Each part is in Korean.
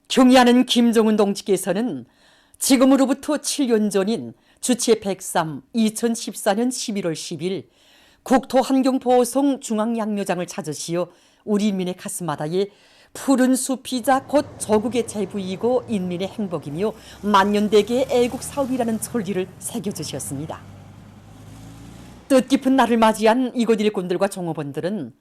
경의하는 김정은 동지께서는 지금으로부터 7년 전인 주체 103 2014년 11월 10일 국토환경보호성 중앙양묘장을 찾으시어 우리 인민의 가슴바다에 푸른 숲이자 곧 조국의 재부이고 인민의 행복이며 만년대계의 애국사업이라는 절기를 새겨주셨습니다. 뜻깊은 날을 맞이한 이곳 일꾼들과 종업원들은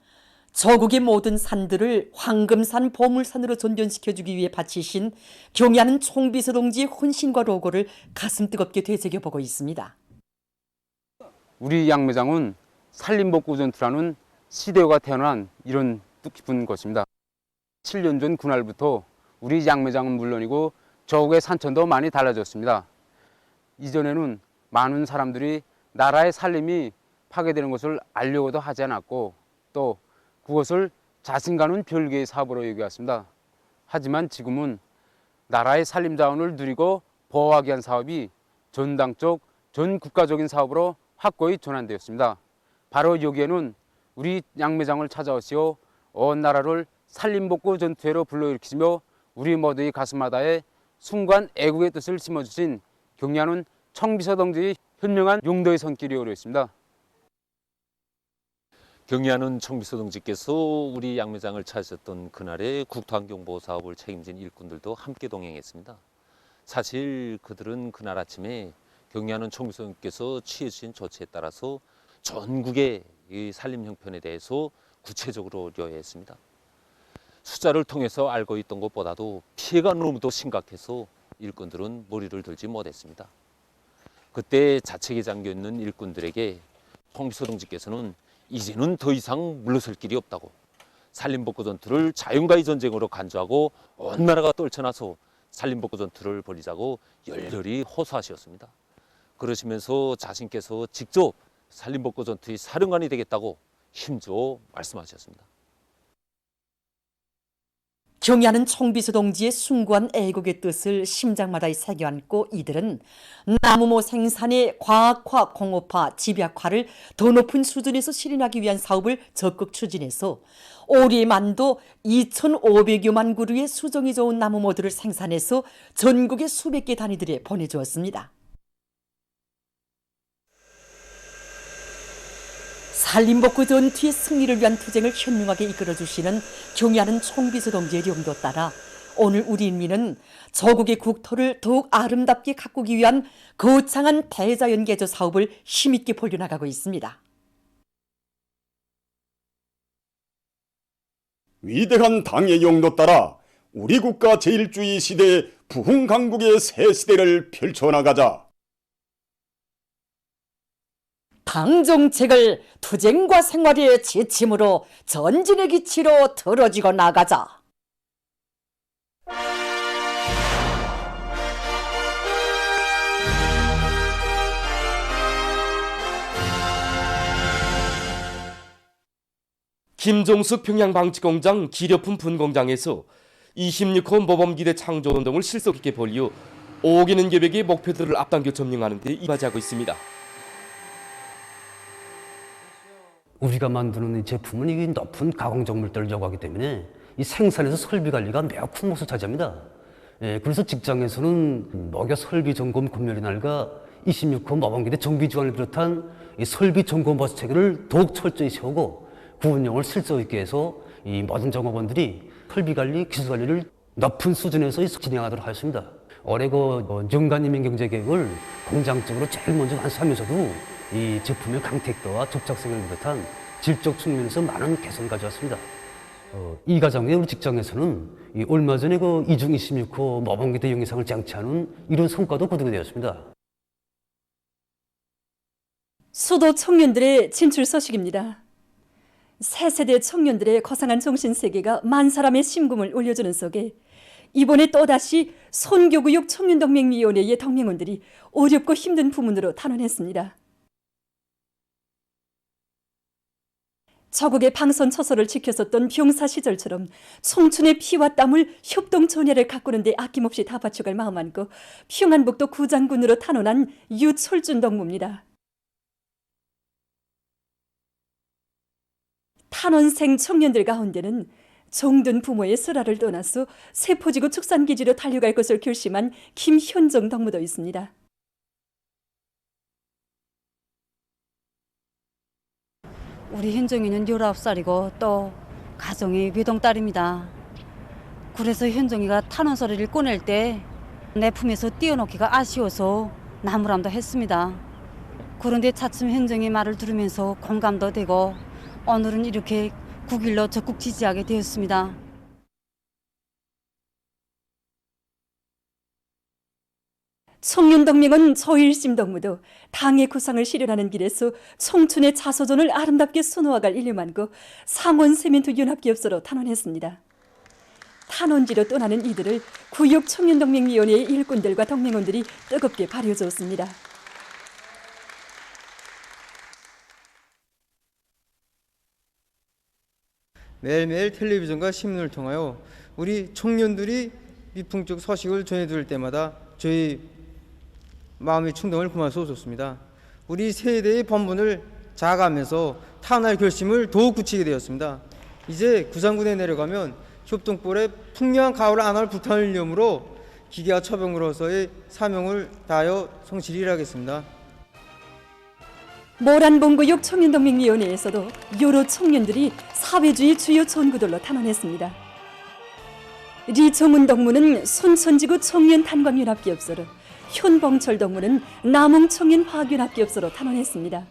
저국의 모든 산들을 황금산 보물산으로 전전시켜주기 위해 바치신 경의하는 총비서 동지의 헌신과 로고를 가슴 뜨겁게 되새겨보고 있습니다. 우리 양매장은 산림복구전투라는 시대가 태어난 이런 뜻깊은 것입니다. 7년 전 그날부터 우리 양매장은 물론이고 저국의 산천도 많이 달라졌습니다. 이전에는 많은 사람들이 나라의 살림이 파괴되는 것을 알려고도 하지 않았고 또 그것을 자신과는 별개의 사업으로 여겨왔습니다. 하지만 지금은 나라의 산림 자원을 누리고 보호하기 위한 사업이 전당적, 전 국가적인 사업으로 확고히 전환되었습니다. 바로 여기에는 우리 양매장을 찾아오시어 온 나라를 산림복구 전투회로 불러일으키시며 우리 모두의 가슴바다에 순간 애국의 뜻을 심어주신 경의하는 총비서 동지의 현명한 용도의 손길이 오려 있습니다. 경의하는 총비서 동지께서 우리 양매장을 찾으셨던 그날에 국토환경보호 사업을 책임진 일꾼들도 함께 동행했습니다. 사실 그들은 그날 아침에 경의하는 총비서 동지께서 취해주신 조치에 따라서 전국의 이 산림 형편에 대해서 구체적으로 요해했습니다. 숫자를 통해서 알고 있던 것보다도 피해가 너무도 심각해서 일꾼들은 머리를 들지 못했습니다. 그때 자책에 잠겨있는 일꾼들에게 총비서 동지께서는 이제는 더 이상 물러설 길이 없다고, 산림복구 전투를 자연과의 전쟁으로 간주하고 온 나라가 떨쳐나서 산림복구 전투를 벌이자고 열렬히 호소하셨습니다. 그러시면서 자신께서 직접 산림복구 전투의 사령관이 되겠다고 힘주어 말씀하셨습니다. 경의하는 총비서 동지의 숭고한 애국의 뜻을 심장마다 새겨안고 이들은 나무모 생산의 과학화, 공업화, 집약화를 더 높은 수준에서 실현하기 위한 사업을 적극 추진해서 올해만도 2,500여만 그루의 수정이 좋은 나무모들을 생산해서 전국의 수백 개 단위들에 보내주었습니다. 산림복구 전투의 승리를 위한 투쟁을 현명하게 이끌어주시는 경의하는 총비서 동지의 용도 따라 오늘 우리 인민은 저국의 국토를 더욱 아름답게 가꾸기 위한 거창한 대자연 개조 사업을 힘있게 벌여나가고 있습니다. 위대한 당의 용도 따라 우리 국가 제1주의 시대의 부흥강국의 새 시대를 펼쳐나가자. 당 정책을 투쟁과 생활의 지침으로 전진의 기치로 들어지고 나가자. 김종숙 평양방직공장 기료품 분공장에서 26호 모범기대 창조운동을 실속 있게 벌여 5억 개는 계획의 목표들을 앞당겨 점령하는 데 이바지하고 있습니다. 우리가 만드는 이 제품은 이 높은 가공 정밀도를 요구하기 때문에 이 생산에서 설비 관리가 매우 큰 몫을 차지합니다. 그래서 직장에서는 녹여 설비 점검 금요일 날과 26호 모범기대 정비 지원을 비롯한 이 설비 점검 버스 체계를 더욱 철저히 세우고 그 운영을 실속 있게 해서 이 모든 종업원들이 설비 관리, 기술 관리를 높은 수준에서 진행하도록 하였습니다. 올해 그 연간 경제 계획을 공장적으로 제일 먼저 완수하면서도 이 제품의 강택도와 접착성을 비롯한 질적 측면에서 많은 개선을 가져왔습니다. 이 과정에 우리 직장에서는 얼마 전에 그 이중 26호 모범기대 영예상을 장치하는 이런 성과도 거두게 되었습니다. 수도 청년들의 진출 소식입니다. 새 세대 청년들의 거상한 정신세계가 만 사람의 심금을 울려주는 속에 이번에 또다시 선교구역 청년동맹위원회의 동맹원들이 어렵고 힘든 부문으로 탄원했습니다. 저국의 방선 처소를 지켰었던 병사 시절처럼 청춘의 피와 땀을 협동전야를 가꾸는 데 아낌없이 다 바쳐갈 마음 안고 평안북도 구장군으로 탄원한 유철준 동무입니다. 탄원생 청년들 가운데는 정든 부모의 슬하를 떠나서 세포지구 축산기지로 달려갈 것을 결심한 김현정 덕무도 있습니다. 우리 현정이는 19살이고 또 가정의 외동딸입니다. 그래서 현정이가 탄원서를 꺼낼 때 내 품에서 띄워놓기가 아쉬워서 나무람도 했습니다. 그런데 차츰 현정이 말을 들으면서 공감도 되고 오늘은 이렇게 국일로 적극 지지하게 되었습니다. 청년동맹은 저일심 덕무도 당의 구상을 실현하는 길에서 청춘의 자서전을 아름답게 수놓아갈 일념만고 상원세멘트 연합기업소로 탄원했습니다. 탄원지로 떠나는 이들을 구역청년동맹위원회의 일꾼들과 동맹원들이 뜨겁게 발효주었습니다. 매일매일 텔레비전과 신문을 통하여 우리 청년들이 미풍적 소식을 전해들 때마다 저희 마음의 충동을 그만 쏟았습니다. 우리 세대의 본분을 자아가면서 탄원할 결심을 더욱 굳히게 되었습니다. 이제 구상군에 내려가면 협동벌의 풍요한 가을을 안할 불타는 일념으로 기계와 처병으로서의 사명을 다하여 성실히 일하겠습니다. 모란봉구역 청년동맹위원회에서도 여러 청년들이 사회주의 주요 전구들로 탄원했습니다. 리정훈 덕무는 순천지구 청년탄광연합기업소로, 현봉철 덕무는 남홍청년화학연합기업소로 탄원했습니다.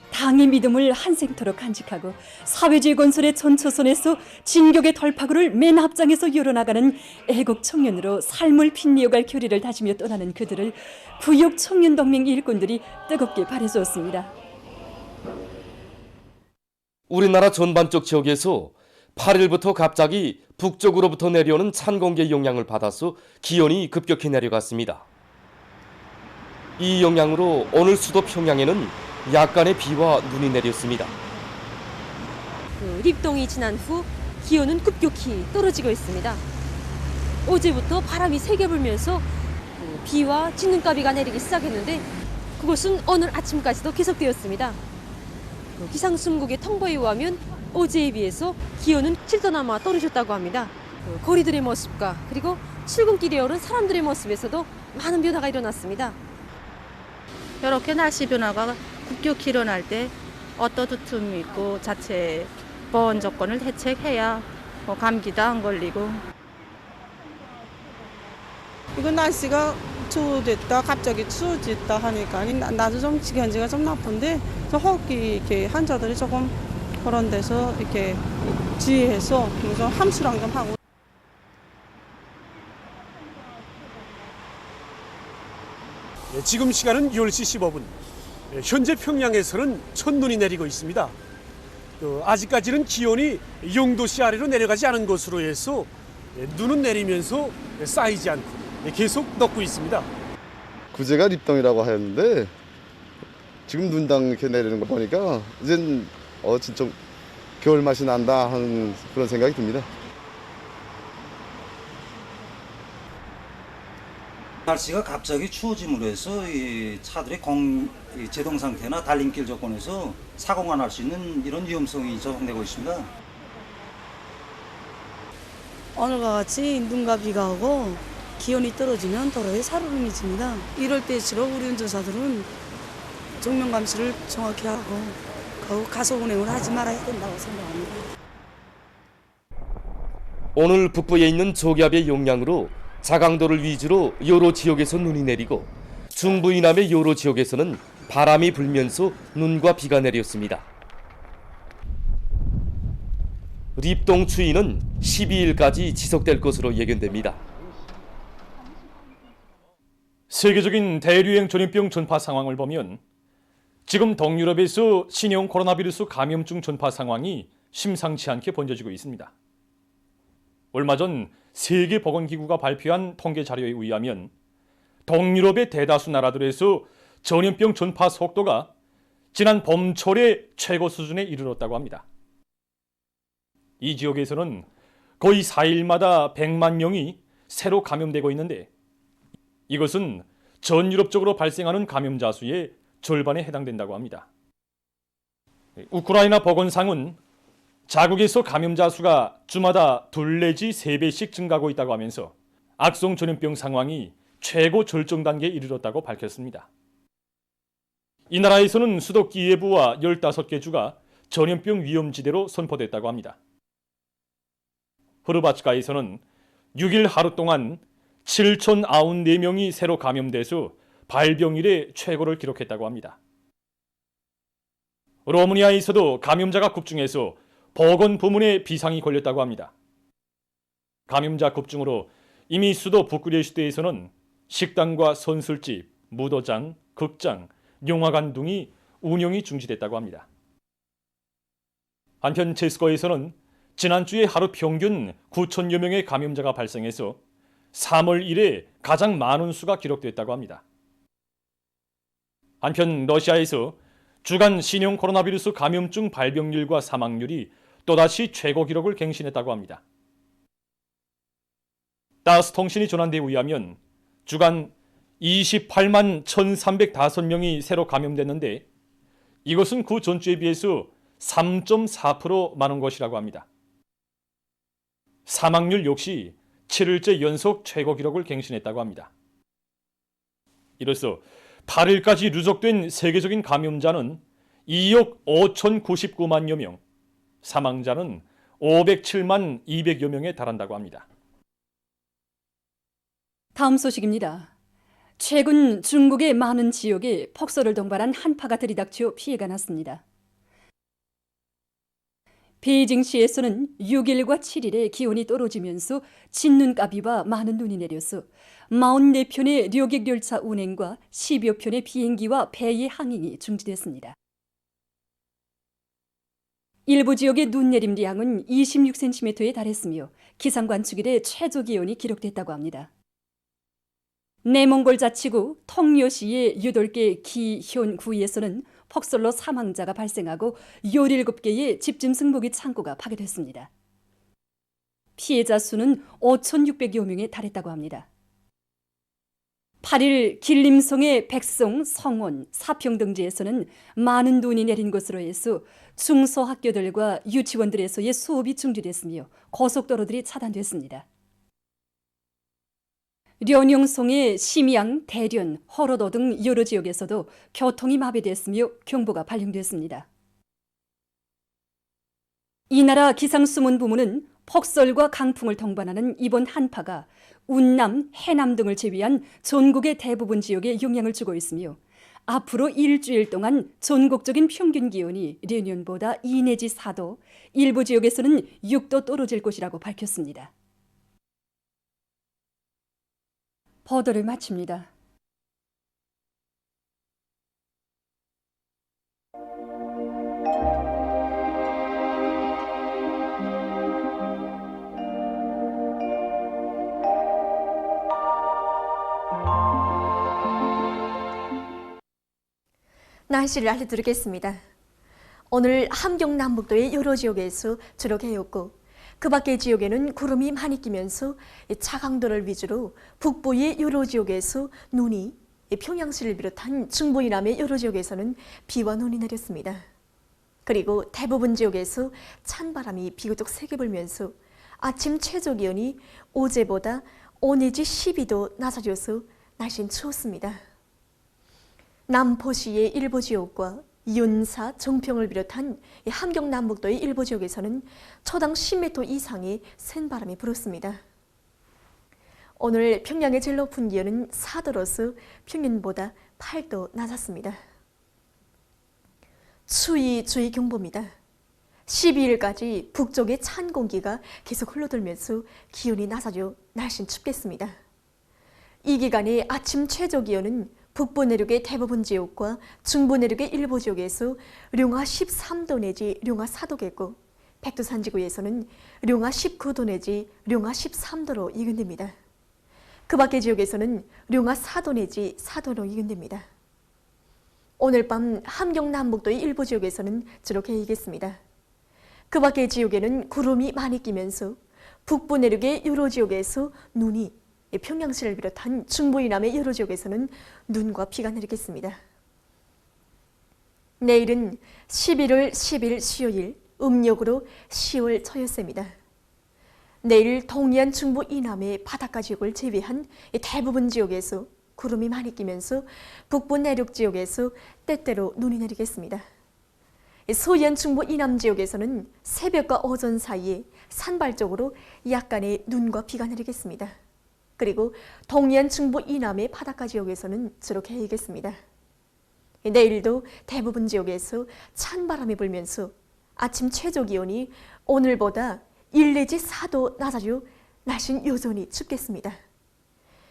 당의 믿음을 한생토록 간직하고 사회주의 건설의 전초선에서 진격의 돌파구를 맨 앞장에서 열어나가는 애국 청년으로 삶을 빛내어갈 결의를 다지며 떠나는 그들을 구역 청년동맹 일꾼들이 뜨겁게 바래주었습니다. 우리나라 전반적 지역에서 8일부터 갑자기 북쪽으로부터 내려오는 찬 공기의 영향을 받아서 기온이 급격히 내려갔습니다. 이 영향으로 오늘 수도 평양에는 약간의 비와 눈이 내렸습니다. 립동이 지난 후 기온은 급격히 떨어지고 있습니다. 어제부터 바람이 세게 불면서 비와 진눈가비가 내리기 시작했는데 그것은 오늘 아침까지도 계속되었습니다. 기상순국의 통보에 의하면 어제에 비해서 기온은 7도나마 떨어졌다고 합니다. 거리들의 모습과 그리고 출근길에 오른 사람들의 모습에서도 많은 변화가 일어났습니다. 이렇게 날씨 변화가 급격히 일어날 때 어떠두툼이 있고 자체 보온 조건을 대책해야 감기도 안 걸리고. 이거 날씨가 추워졌다 갑자기 추워졌다 하니까 나도 좀 기관지가 좀 나쁜데 저 호흡기 이렇게 환자들이 조금 그런 데서 이렇게 주의해서 좀 함수랑 좀 하고. 지금 시간은 10시 15분. 현재 평양에서는 첫눈이 내리고 있습니다. 아직까지는 기온이 0도씨 아래로 내려가지 않은 것으로 해서 눈은 내리면서 쌓이지 않고 계속 녹고 있습니다. 구제가 립동이라고 하였는데 지금 눈당 이렇게 내리는 거 보니까 이젠 진짜 겨울 맛이 난다 하는 그런 생각이 듭니다. 날씨가 갑자기 추워짐으로 해서 이 차들의 제동 상태나 달림길 조건에서 사고가 날 수 있는 이런 위험성이 조성되고 있습니다. 오늘과 같이 눈과 비가 오고 기온이 떨어지면 도로에 살얼음이 집니다. 이럴 때일수록 우리 운전사들은 정면 감시를 정확히 하고 가속 운행을 하지 말아야 된다고 생각합니다. 오늘 북부에 있는 저기압의 영향으로 자강도를 위주로 여러 지역에서 눈이 내리고 중부 이남의 여러 지역에서는 바람이 불면서 눈과 비가 내렸습니다. 립동 추위는 12일까지 지속될 것으로 예견됩니다. 세계적인 대류행 전염병 전파 상황을 보면 지금 동유럽에서 신형 코로나 바이러스 감염증 전파 상황이 심상치 않게 번져지고 있습니다. 얼마 전 세계보건기구가 발표한 통계 자료에 의하면 동유럽의 대다수 나라들에서 전염병 전파 속도가 지난 봄철의 최고 수준에 이르렀다고 합니다. 이 지역에서는 거의 4일마다 100만 명이 새로 감염되고 있는데 이것은 전 유럽적으로 발생하는 감염자 수의 절반에 해당된다고 합니다. 우크라이나 보건상은 자국에서 감염자 수가 주마다 2 내지 3배씩 증가하고 있다고 하면서 악성 전염병 상황이 최고 절정 단계에 이르렀다고 밝혔습니다. 이 나라에서는 수도 키예브와 15개 주가 전염병 위험지대로 선포됐다고 합니다. 흐르바츠카에서는 6일 하루 동안 7,094명이 새로 감염돼서 발병일에 최고를 기록했다고 합니다. 로마니아에서도 감염자가 급증해서 보건 부문에 비상이 걸렸다고 합니다. 감염자 급증으로 이미 수도 부쿠레슈트에서는 식당과 선술집, 무도장, 극장, 영화관 등이 운영이 중지됐다고 합니다. 한편 체스코에서는 지난주에 하루 평균 9,000여 명의 감염자가 발생해서 3월 이래 가장 많은 수가 기록됐다고 합니다. 한편 러시아에서 주간 신형 코로나 바이러스 감염증 발병률과 사망률이 또다시 최고 기록을 갱신했다고 합니다. 따스 통신이 전한 데 의하면 주간 28만 1,305명이 새로 감염됐는데 이것은 그 전주에 비해서 3.4% 많은 것이라고 합니다. 사망률 역시 7일째 연속 최고 기록을 갱신했다고 합니다. 이로써 8일까지 누적된 세계적인 감염자는 2억 5,099만여 명, 사망자는 507만 200여 명에 달한다고 합니다. 다음 소식입니다. 최근 중국의 많은 지역에 폭설을 동반한 한파가 들이닥쳐 피해가 났습니다. 베이징시에서는 6일과 7일에 기온이 떨어지면서 진눈가비와 많은 눈이 내려서 44편의 료객열차 운행과 10여 편의 비행기와 배의 항행이 중지됐습니다. 일부 지역의 눈 내림량은 26cm에 달했으며 기상관측 이래 최저 기온이 기록됐다고 합니다. 내몽골 자치구 통요시의 8개 기현 구에서는 폭설로 사망자가 발생하고 17개의 집짐승 모기 창고가 파괴됐습니다. 피해자 수는 5,600여 명에 달했다고 합니다. 8일 길림성의 백성, 성원, 사평등지에서는 많은 눈이 내린 것으로 해서 중소학교들과 유치원들에서의 수업이 중지됐으며 고속도로들이 차단됐습니다. 련용성의 심양, 대련, 허러도 등 여러 지역에서도 교통이 마비됐으며 경보가 발령됐습니다. 이 나라 기상수문부문은 폭설과 강풍을 동반하는 이번 한파가 운남, 해남 등을 제외한 전국의 대부분 지역에 영향을 주고 있으며 앞으로 일주일 동안 전국적인 평균 기온이 내년보다 2 내지 4도, 일부 지역에서는 6도 떨어질 것이라고 밝혔습니다. 보도를 마칩니다. 날씨를 알려드리겠습니다. 오늘 함경남북도의 여러 지역에서 주룩해였고 그 밖의 지역에는 구름이 많이 끼면서 차강도를 위주로 북부의 여러 지역에서 눈이, 평양시를 비롯한 중부 이남의 여러 지역에서는 비와 눈이 내렸습니다. 그리고 대부분 지역에서 찬바람이 비교적 세게 불면서 아침 최저 기온이 어제보다 5 내지 12도 낮아져서 날씨는 추웠습니다. 남포시의 일부 지역과 윤사, 정평을 비롯한 함경남북도의 일부 지역에서는 초당 10m 이상의 센 바람이 불었습니다. 오늘 평양의 제일 높은 기온은 4도로서 평년보다 8도 낮았습니다. 추위 주의 경보입니다. 12일까지 북쪽의 찬 공기가 계속 흘러들면서 기온이 낮아져 날씨는 춥겠습니다. 이 기간의 아침 최저 기온은 북부 내륙의 대부분 지역과 중부 내륙의 일부 지역에서 룡화 13도 내지 룡화 4도겠고 백두산지구에서는 룡화 19도 내지 룡화 13도로 예견됩니다. 그 밖의 지역에서는 룡화 4도 내지 4도로 예견됩니다. 오늘 밤 함경남북도의 일부 지역에서는 주로 해이겠습니다. 그 밖의 지역에는 구름이 많이 끼면서 북부 내륙의 여러 지역에서 눈이, 평양시를 비롯한 중부 이남의 여러 지역에서는 눈과 비가 내리겠습니다. 내일은 11월 10일 수요일 음력으로 10월 초였습니다. 내일 동해안 중부 이남의 바닷가 지역을 제외한 대부분 지역에서 구름이 많이 끼면서 북부 내륙 지역에서 때때로 눈이 내리겠습니다. 서해안 중부 이남 지역에서는 새벽과 오전 사이에 산발적으로 약간의 눈과 비가 내리겠습니다. 그리고 동해안 중부 이남의 바닷가 지역에서는 주로 개이겠습니다. 내일도 대부분 지역에서 찬바람이 불면서 아침 최저 기온이 오늘보다 1 내지 4도 낮아져 날씨는 여전히 춥겠습니다.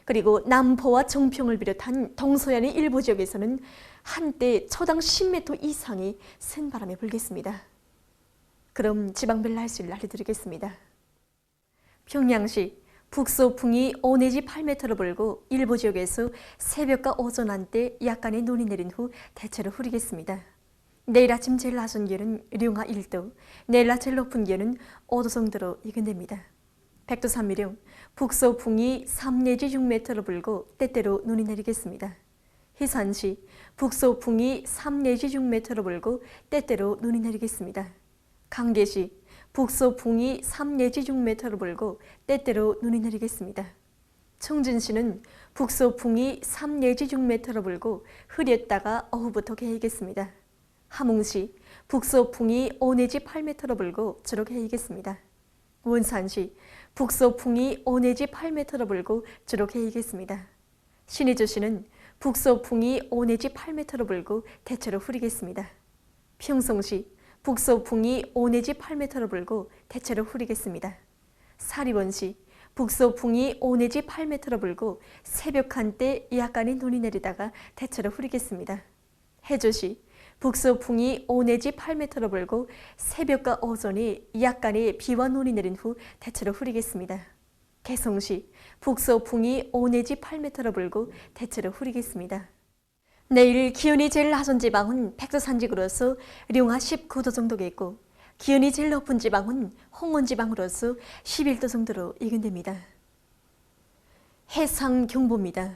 그리고 남포와 정평을 비롯한 동서안의 일부 지역에서는 한때 초당 10m 이상의 센 바람이 불겠습니다. 그럼 지방별 날씨를 알려드리겠습니다. 평양시 북서풍이 5 내지 8m로 불고 일부 지역에서 새벽과 오전 한때 약간의 눈이 내린 후 대체로 흐리겠습니다. 내일 아침 제일 낮은 기온은 룡화 1도, 내일 낮 제일 높은 기온은 5도 정도로 예견됩니다. 백두산미령 북서풍이 3 내지 6m로 불고 때때로 눈이 내리겠습니다. 해산시 북서풍이 3 내지 6m로 불고 때때로 눈이 내리겠습니다. 강계시 북서풍이 3 내지 6m로 불고 때때로 눈이 내리겠습니다. 청진시는 북서풍이 3 내지 6m로 불고 흐렸다가 오후부터 개이겠습니다. 함흥시 북서풍이 5 내지 8m로 불고 주로 개이겠습니다. 원산시 북서풍이 5 내지 8m로 불고 주로 개이겠습니다. 신의주시는 북서풍이 5 내지 8m로 불고 대체로 흐리겠습니다. 평성시 북서풍이 5 내지 8m로 불고 대체로 흐리겠습니다. 사리원시 북서풍이 5 내지 8m로 불고 새벽 한때 약간의 눈이 내리다가 대체로 흐리겠습니다. 해조시 북서풍이 5 내지 8m로 불고 새벽과 오전에 약간의 비와 눈이 내린 후 대체로 흐리겠습니다. 개성시 북서풍이 5 내지 8m로 불고 대체로 흐리겠습니다. 내일 기온이 제일 낮은 지방은 백두산지구로서 룡화 19도 정도겠고 기온이 제일 높은 지방은 홍원지방으로서 11도 정도로 예견됩니다. 해상경보입니다.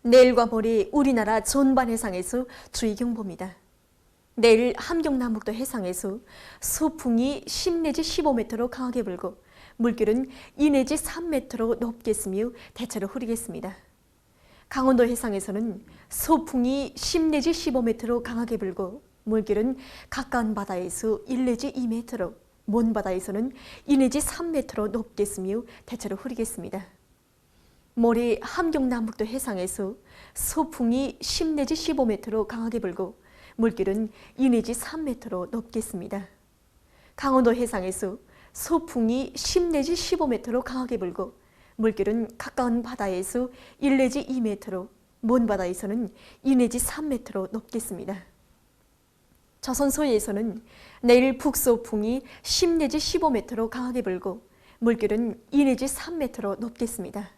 내일과 모레 우리나라 전반 해상에서 주의경보입니다. 내일 함경남북도 해상에서 소풍이 10 내지 15m로 강하게 불고 물결은 2 내지 3m로 높겠으며 대체로 흐리겠습니다. 강원도 해상에서는 소풍이 10 내지 15m로 강하게 불고 물결은 가까운 바다에서 1 내지 2m로 먼 바다에서는 2 내지 3m로 높겠으며 대체로 흐리겠습니다. 모레 함경남북도 해상에서 소풍이 10 내지 15m로 강하게 불고 물결은 2 내지 3m로 높겠습니다. 강원도 해상에서 소풍이 10 내지 15m로 강하게 불고 물결은 가까운 바다에서 1 내지 2m로 먼 바다에서는 2 내지 3m로 높겠습니다. 조선서해에서는 내일 북소풍이 10 내지 15m로 강하게 불고 물결은 2 내지 3m로 높겠습니다.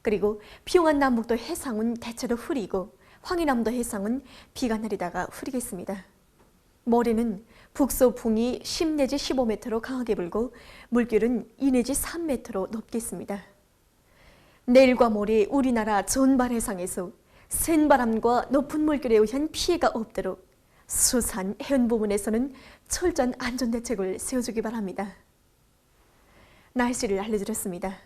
그리고 평안남북도 해상은 대체로 흐리고 황해남도 해상은 비가 내리다가 흐리겠습니다. 모레는 북서풍이 10 내지 15m로 강하게 불고 물결은 2 내지 3m로 높겠습니다. 내일과 모레 우리나라 전반 해상에서 센 바람과 높은 물결에 의한 피해가 없도록 수산, 해안 부분에서는 철저한 안전대책을 세워주기 바랍니다. 날씨를 알려드렸습니다.